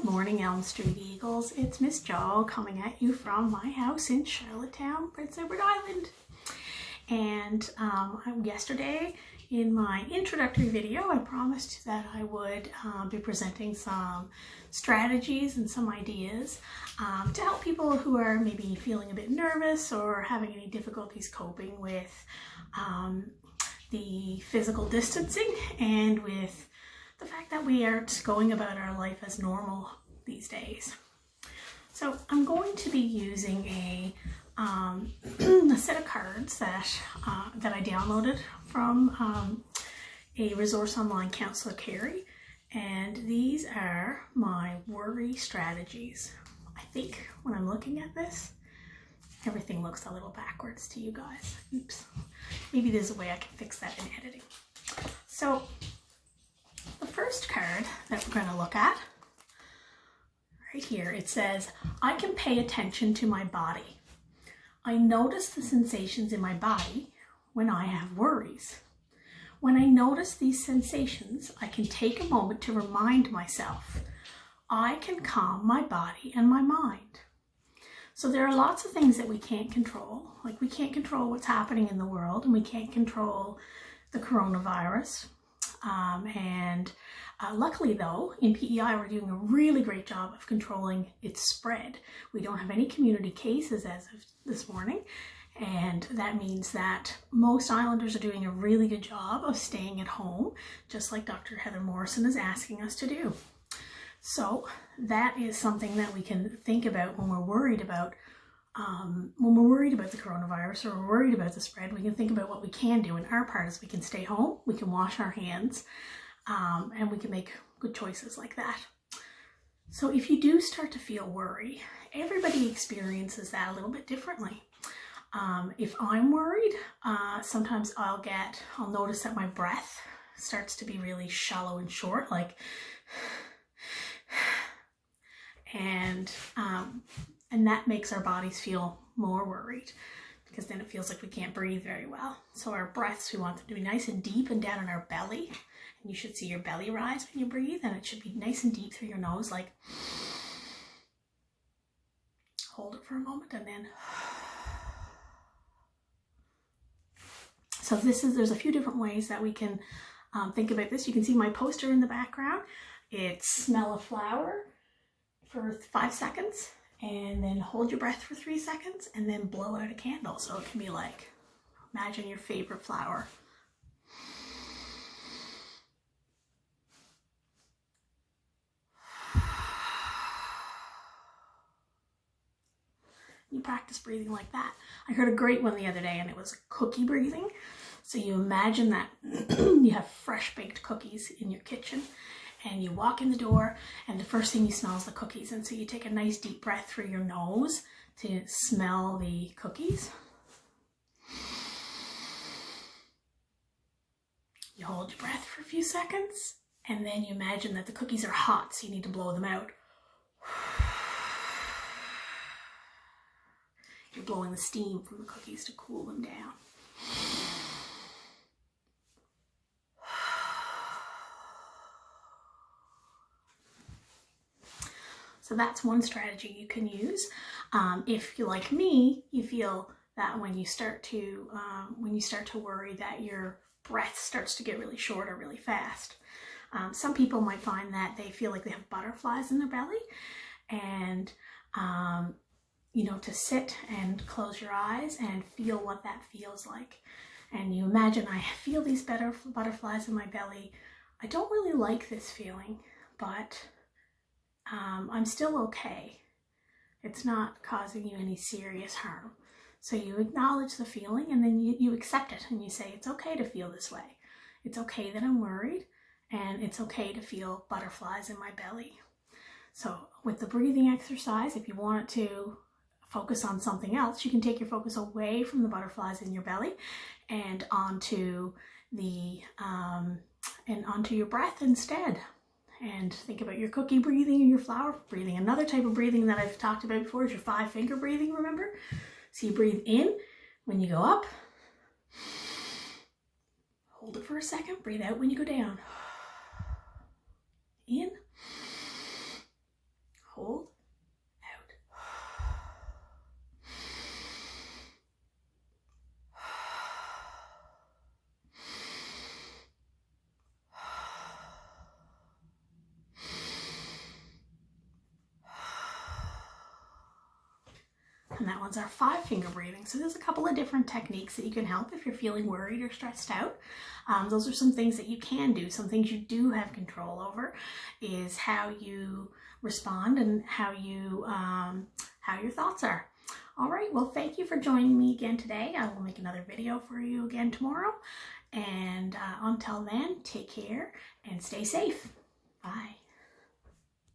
Good morning, Elm Street Eagles. It's Miss Jo coming at you from my house in Charlottetown, Prince Edward Island. And yesterday in my introductory video, I promised that I would be presenting some strategies and some ideas to help people who are maybe feeling a bit nervous or having any difficulties coping with the physical distancing and with the fact that we aren't going about our life as normal these days. So I'm going to be using a set of cards that I downloaded from a resource online, Counselor Carrie, and these are my worry strategies. I think when I'm looking at this, everything looks a little backwards to you guys. Oops. Maybe there's a way I can fix that in editing. So the first card that we're going to look at, right here, it says, I can pay attention to my body. I notice the sensations in my body when I have worries. When I notice these sensations, I can take a moment to remind myself, I can calm my body and my mind. So there are lots of things that we can't control. Like we can't control what's happening in the world, and we can't control the coronavirus. Luckily though, in PEI, we're doing a really great job of controlling its spread. We don't have any community cases as of this morning, and that means that most islanders are doing a really good job of staying at home, just like Dr. Heather Morrison is asking us to do. So that is something that we can think about when we're worried about the coronavirus, or we're worried about the spread. We can think about what we can do, and our part is we can stay home, we can wash our hands, and we can make good choices like that. So if you do start to feel worry, everybody experiences that a little bit differently. If I'm worried, sometimes I'll notice that my breath starts to be really shallow and short, like, and that makes our bodies feel more worried, because then it feels like we can't breathe very well. So our breaths, we want them to be nice and deep and down in our belly. And you should see your belly rise when you breathe, and it should be nice and deep through your nose, like, hold it for a moment and then. So there's a few different ways that we can think about this. You can see my poster in the background. It's smell a flower for 5 seconds, and then hold your breath for 3 seconds, and then blow out a candle. So it can be like, imagine your favorite flower. You practice breathing like that. I heard a great one the other day, and it was cookie breathing. So you imagine that you have fresh baked cookies in your kitchen, and you walk in the door, and the first thing you smell is the cookies. And so you take a nice deep breath through your nose to smell the cookies. You hold your breath for a few seconds, and then you imagine that the cookies are hot, so you need to blow them out. You're blowing the steam from the cookies to cool them down. So that's one strategy you can use. If you're like me, you feel that when you start to worry, that your breath starts to get really short or really fast. Some people might find that they feel like they have butterflies in their belly, and to sit and close your eyes and feel what that feels like. And you imagine, I feel these butterflies in my belly. I don't really like this feeling, but I'm still okay. It's not causing you any serious harm. So you acknowledge the feeling, and then you accept it, and you say, it's okay to feel this way. It's okay that I'm worried, and it's okay to feel butterflies in my belly. So with the breathing exercise, if you want to focus on something else, you can take your focus away from the butterflies in your belly and onto your breath instead. And think about your cookie breathing and your flower breathing. Another type of breathing that I've talked about before is your 5-finger breathing, remember? So you breathe in when you go up, hold it for a second, breathe out when you go down. In, and that one's our 5-finger breathing. So there's a couple of different techniques that you can help if you're feeling worried or stressed out. Those are some things that you can do. Some things you do have control over is how you respond and how your thoughts are. All right, well, thank you for joining me again today. I will make another video for you again tomorrow. And until then, take care and stay safe. Bye.